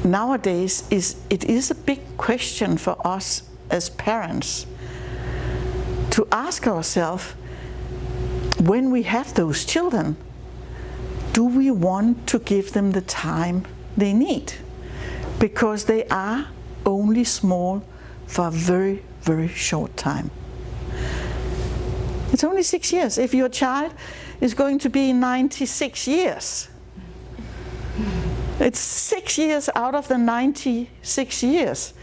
nowadays it is a big question for us as parents to ask ourselves, when we have those children, do we want to give them the time they need? Because they are only small for a very, very short time. It's only 6 years. If your child is going to be 96 years, it's 6 years out of the 96 years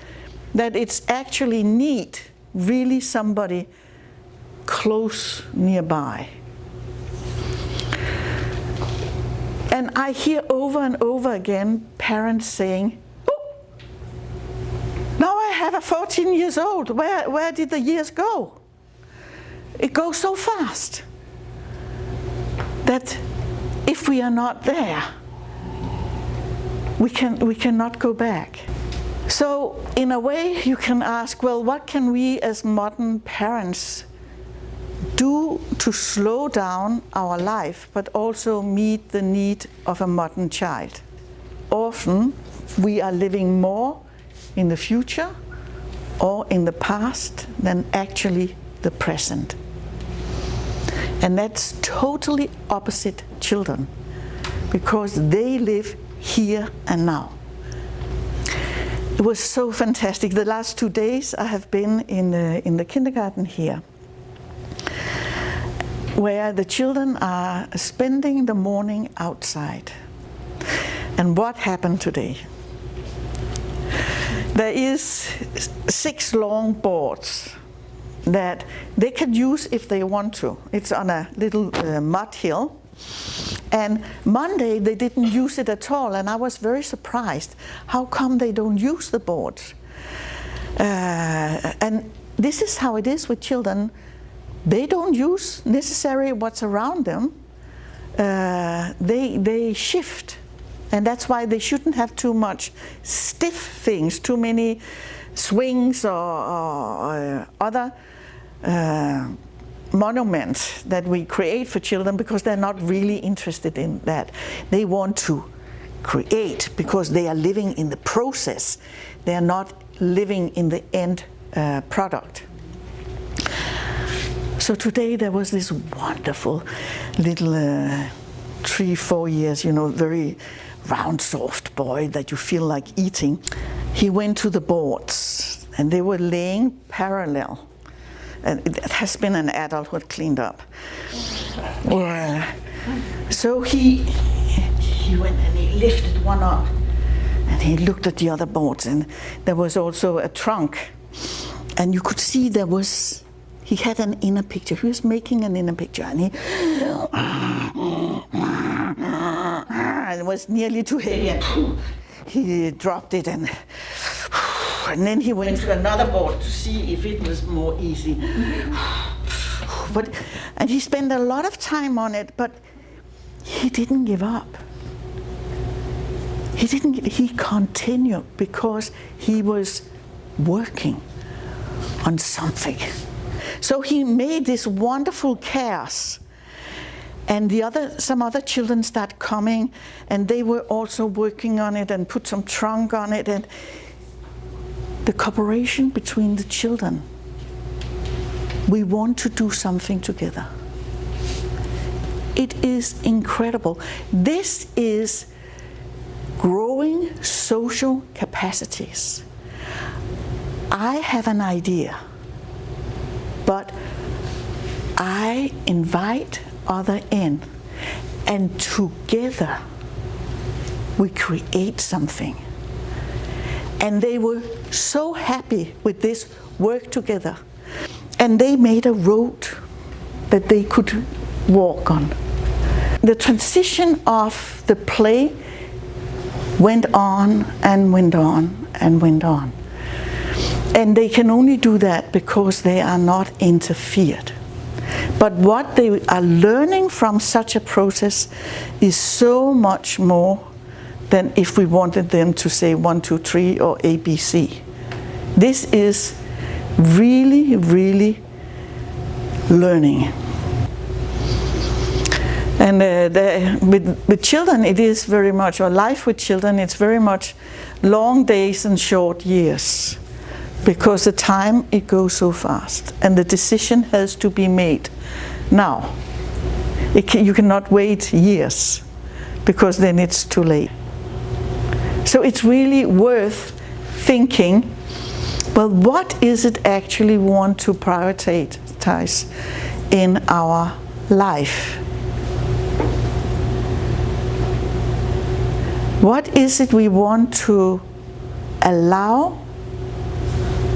that it's actually need really somebody close nearby. And I hear over and over again parents saying, oh, now I have a 14 years old, where did the years go? It goes so fast that if we are not there, we cannot go back. So in a way you can ask, well, what can we as modern parents do to slow down our life but also meet the need of a modern child? Often we are living more in the future or in the past than actually the present. And that's totally opposite children, because they live here and now. It was so fantastic. The last 2 days I have been in the kindergarten here, where the children are spending the morning outside. And what happened today? There is 6 long boards that they can use if they want to. It's on a little mud hill. And Monday they didn't use it at all, and I was very surprised. How come they don't use the boards? And this is how it is with children. They don't use necessarily what's around them. They shift, and that's why they shouldn't have too much stiff things, too many swings or other monuments that we create for children, because they're not really interested in that. They want to create because they are living in the process. They are not living in the end product. So today there was this wonderful little 3-4 years, very round, soft boy that you feel like eating. He went to the boards and they were laying parallel. And it has been an adult who had cleaned up. So he went and he lifted one up and he looked at the other boards, and there was also a trunk, and you could see he had an inner picture. He was making an inner picture, and it was nearly too heavy, and he dropped it, and then he went to another board to see if it was more easy. And he spent a lot of time on it, but he didn't give up. He continued because he was working on something. So he made this wonderful chaos. And some other children started coming, and they were also working on it and put some trunk on it. And the cooperation between the children. We want to do something together. It is incredible. This is growing social capacities. I have an idea, but I invite others in, and together we create something. And they were so happy with this work together. And they made a road that they could walk on. The transition of the play went on and went on and went on. And they can only do that because they are not interfered. But what they are learning from such a process is so much more than if we wanted them to say 1, 2, 3 or ABC. This is really, really learning. And with children, it is very much, or life with children, it's very much long days and short years, because the time, it goes so fast, and the decision has to be made now. You cannot wait years, because then it's too late. So it's really worth thinking, well, what is it actually we want to prioritize in our life? What is it we want to allow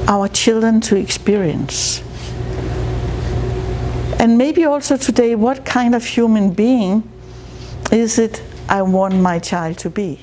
our children to experience? And maybe also today, what kind of human being is it I want my child to be?